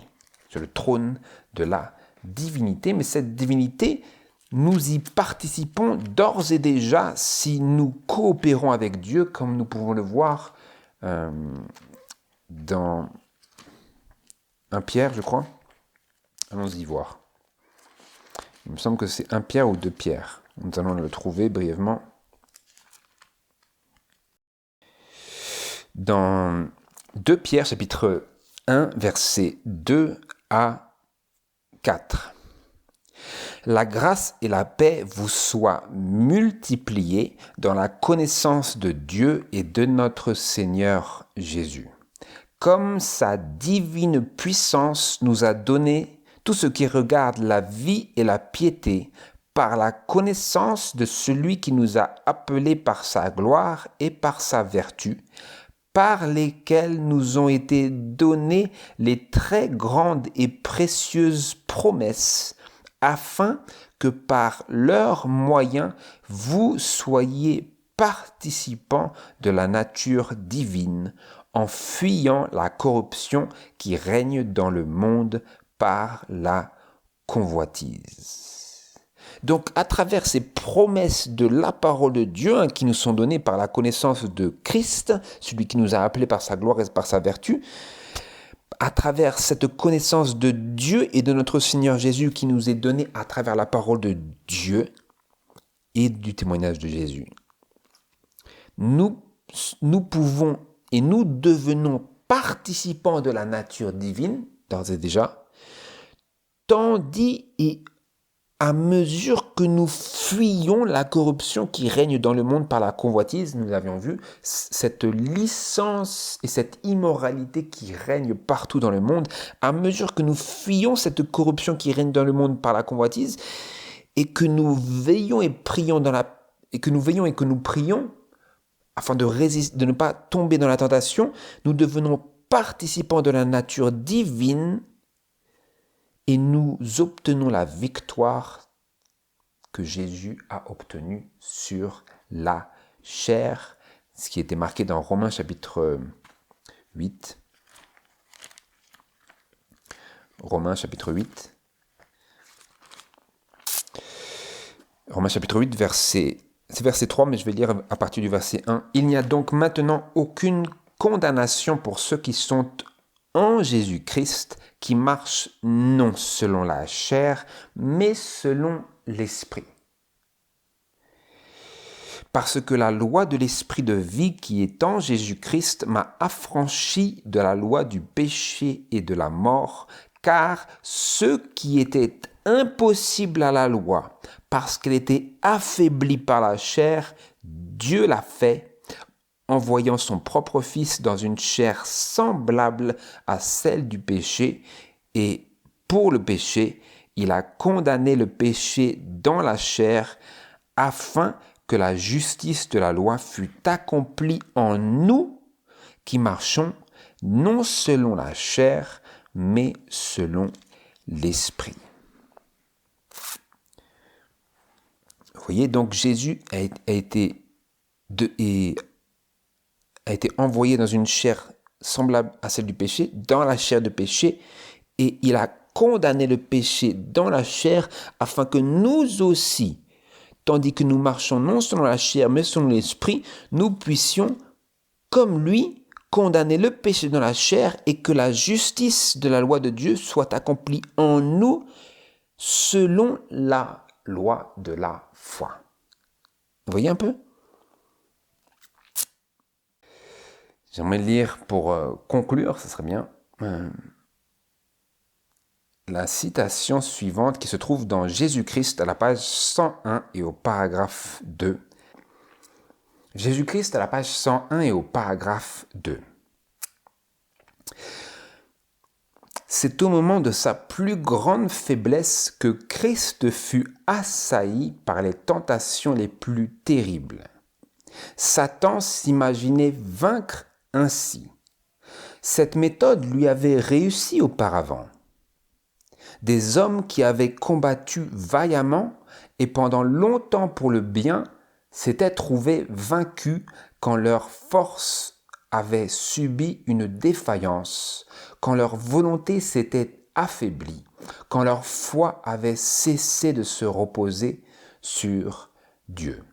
Sur le trône de la divinité, mais cette divinité, nous y participons d'ores et déjà si nous coopérons avec Dieu, comme nous pouvons le voir dans 1 Pierre, je crois. Allons-y voir. Il me semble que c'est 1 Pierre ou 2 Pierre. Nous allons le trouver brièvement. Dans 2 Pierre, chapitre 1, versets 2 à 4. La grâce et la paix vous soient multipliées dans la connaissance de Dieu et de notre Seigneur Jésus. Comme sa divine puissance nous a donné tout ce qui regarde la vie et la piété par la connaissance de celui qui nous a appelés par sa gloire et par sa vertu, par lesquels nous ont été données les très grandes et précieuses promesses, afin que par leurs moyens vous soyez participants de la nature divine, en fuyant la corruption qui règne dans le monde par la convoitise. Donc, à travers ces promesses de la parole de Dieu qui nous sont données par la connaissance de Christ, celui qui nous a appelés par sa gloire et par sa vertu, à travers cette connaissance de Dieu et de notre Seigneur Jésus qui nous est donnée à travers la parole de Dieu et du témoignage de Jésus, nous pouvons et nous devenons participants de la nature divine, d'ores et déjà, tandis et à mesure que nous fuyons la corruption qui règne dans le monde par la convoitise, nous avions vu cette licence et cette immoralité qui règne partout dans le monde, à mesure que nous fuyons cette corruption qui règne dans le monde par la convoitise, et que nous veillons et prions et que nous prions afin de ne pas tomber dans la tentation, nous devenons participants de la nature divine et nous obtenons la victoire que Jésus a obtenue sur la chair, ce qui était marqué dans Romains chapitre 8. Romains chapitre 8. Romains chapitre 8, c'est verset 3, mais je vais lire à partir du verset 1. « Il n'y a donc maintenant aucune condamnation pour ceux qui sont en Jésus-Christ, qui marchent non selon la chair, mais selon l'esprit. Parce que la loi de l'esprit de vie qui est en Jésus-Christ m'a affranchi de la loi du péché et de la mort, car ce qui était impossible à la loi, parce qu'elle était affaiblie par la chair, Dieu l'a fait, envoyant son propre Fils dans une chair semblable à celle du péché, et pour le péché, il a condamné le péché dans la chair, afin que la justice de la loi fût accomplie en nous qui marchons non selon la chair, mais selon l'esprit. Vous voyez, donc Jésus a été envoyé dans une chair semblable à celle du péché, dans la chair de péché, et il a condamné le péché dans la chair afin que nous aussi, tandis que nous marchons non selon la chair mais selon l'esprit, nous puissions, comme lui, condamner le péché dans la chair et que la justice de la loi de Dieu soit accomplie en nous selon la loi de la foi. Vous voyez un peu ? J'aimerais lire pour conclure, ce serait bien, la citation suivante qui se trouve dans Jésus-Christ à la page 101 et au paragraphe 2. Jésus-Christ à la page 101 et au paragraphe 2. C'est au moment de sa plus grande faiblesse que Christ fut assailli par les tentations les plus terribles. Satan s'imaginait vaincre ainsi. Cette méthode lui avait réussi auparavant. des hommes qui avaient combattu vaillamment et pendant longtemps pour le bien, s'étaient trouvés vaincus quand leur force avait subi une défaillance, quand leur volonté s'était affaiblie, quand leur foi avait cessé de se reposer sur Dieu.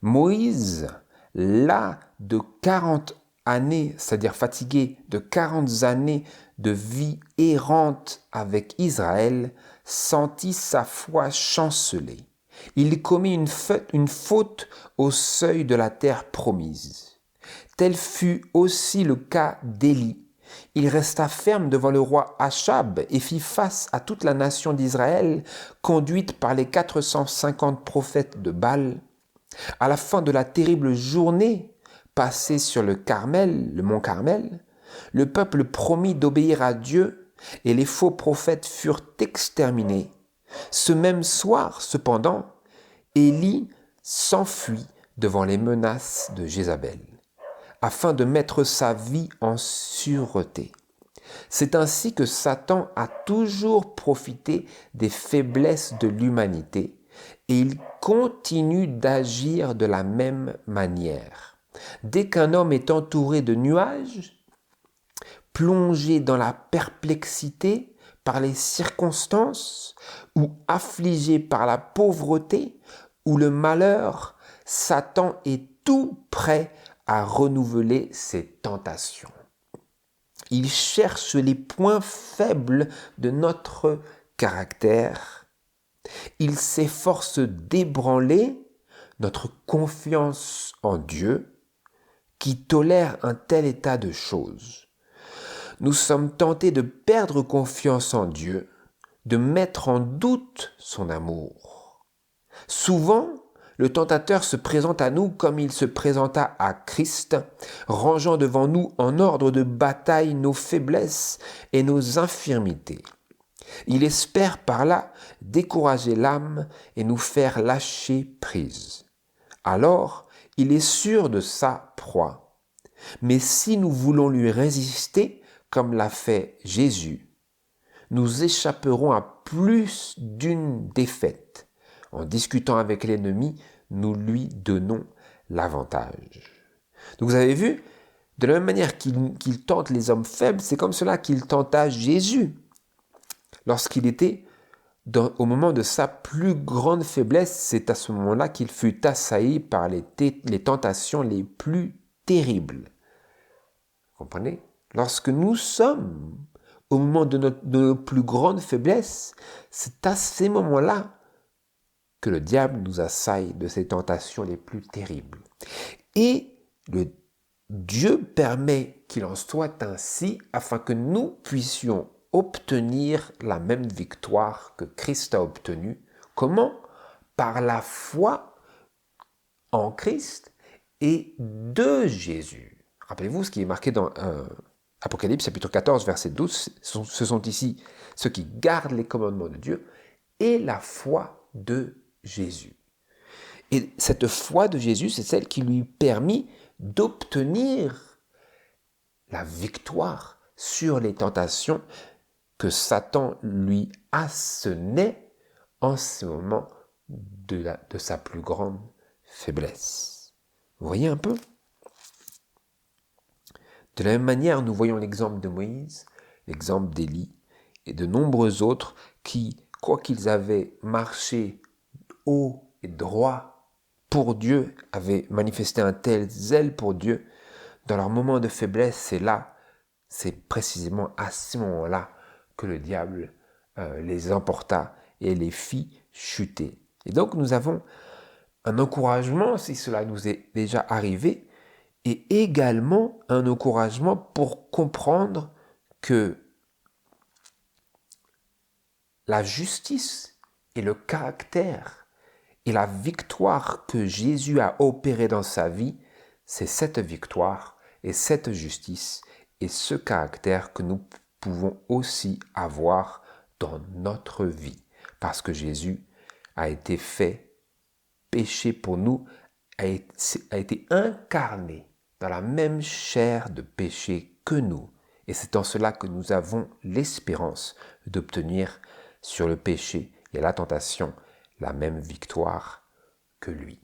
Moïse, las de 40 années, c'est-à-dire fatigué de 40 années de vie errante avec Israël, sentit sa foi chanceler. Il commit une faute au seuil de la terre promise. Tel fut aussi le cas d'Élie. Il resta ferme devant le roi Achab et fit face à toute la nation d'Israël, conduite par les 450 prophètes de Baal. À la fin de la terrible journée passée sur le mont Carmel, le peuple promit d'obéir à Dieu et les faux prophètes furent exterminés. Ce même soir, cependant, Élie s'enfuit devant les menaces de Jézabel, afin de mettre sa vie en sûreté. C'est ainsi que Satan a toujours profité des faiblesses de l'humanité et il continue d'agir de la même manière. Dès qu'un homme est entouré de nuages, plongé dans la perplexité par les circonstances ou affligé par la pauvreté ou le malheur, Satan est tout prêt à renouveler ses tentations. Il cherche les points faibles de notre caractère. Il s'efforce d'ébranler notre confiance en Dieu qui tolère un tel état de choses. Nous sommes tentés de perdre confiance en Dieu, de mettre en doute son amour. Souvent, le tentateur se présente à nous comme il se présenta à Christ, rangeant devant nous en ordre de bataille nos faiblesses et nos infirmités. Il espère par là décourager l'âme et nous faire lâcher prise. Alors, il est sûr de sa proie. Mais si nous voulons lui résister, comme l'a fait Jésus, nous échapperons à plus d'une défaite. En discutant avec l'ennemi, nous lui donnons l'avantage. Donc vous avez vu, de la même manière qu'il tente les hommes faibles, c'est comme cela qu'il tenta Jésus. Lorsqu'il était au moment de sa plus grande faiblesse, c'est à ce moment-là qu'il fut assailli par les tentations les plus terribles. Vous comprenez? Lorsque nous sommes au moment de nos plus grandes faiblesses, c'est à ces moments-là que le diable nous assaille de ses tentations les plus terribles. Et Dieu permet qu'il en soit ainsi afin que nous puissions obtenir la même victoire que Christ a obtenue. Comment? Par la foi en Christ et de Jésus. Rappelez-vous ce qui est marqué dans Apocalypse chapitre 14, verset 12. Ce sont ici ceux qui gardent les commandements de Dieu et la foi de Jésus. Et cette foi de Jésus, c'est celle qui lui permit d'obtenir la victoire sur les tentations que Satan lui assenait en ce moment de sa plus grande faiblesse. Vous voyez un peu? De la même manière, nous voyons l'exemple de Moïse, l'exemple d'Élie et de nombreux autres qui, quoi qu'ils avaient marché haut et droit pour Dieu, avaient manifesté un tel zèle pour Dieu, dans leur moment de faiblesse, c'est précisément à ce moment-là que le diable les emporta et les fit chuter. Et donc nous avons un encouragement, si cela nous est déjà arrivé, et également un encouragement pour comprendre que la justice et le caractère et la victoire que Jésus a opérée dans sa vie, c'est cette victoire et cette justice et ce caractère que nous pouvons aussi avoir dans notre vie. Parce que Jésus a été fait péché pour nous, a été incarné dans la même chair de péché que nous. Et c'est en cela que nous avons l'espérance d'obtenir sur le péché et la tentation la même victoire que lui.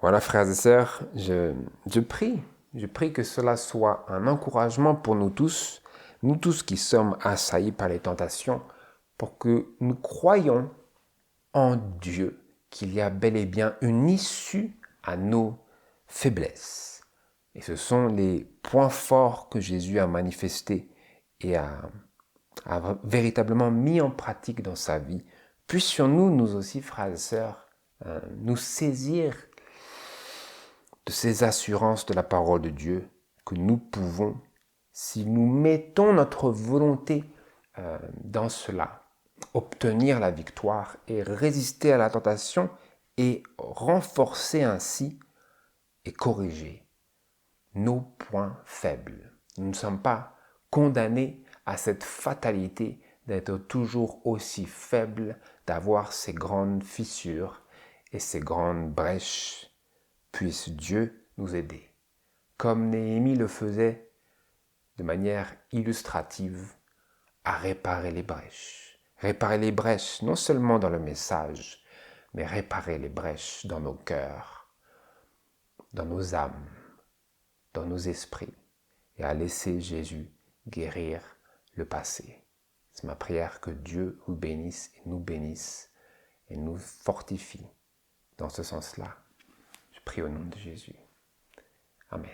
Voilà, frères et sœurs, je prie que cela soit un encouragement pour nous tous qui sommes assaillis par les tentations, pour que nous croyions en Dieu, qu'il y a bel et bien une issue à nos faiblesses. Et ce sont les points forts que Jésus a manifestés et a véritablement mis en pratique dans sa vie. Puissions-nous, nous aussi, frères et sœurs, nous saisir de ces assurances de la parole de Dieu que nous pouvons, si nous mettons notre volonté dans cela, obtenir la victoire et résister à la tentation et renforcer ainsi et corriger nos points faibles. Nous ne sommes pas condamnés à cette fatalité d'être toujours aussi faibles, d'avoir ces grandes fissures et ces grandes brèches. Puisse Dieu nous aider, comme Néhémie le faisait de manière illustrative, à réparer les brèches. Réparer les brèches non seulement dans le message, mais réparer les brèches dans nos cœurs, dans nos âmes, dans nos esprits, et à laisser Jésus guérir le passé. C'est ma prière que Dieu vous bénisse et nous fortifie dans ce sens-là. Je prie au nom de Jésus. Amen.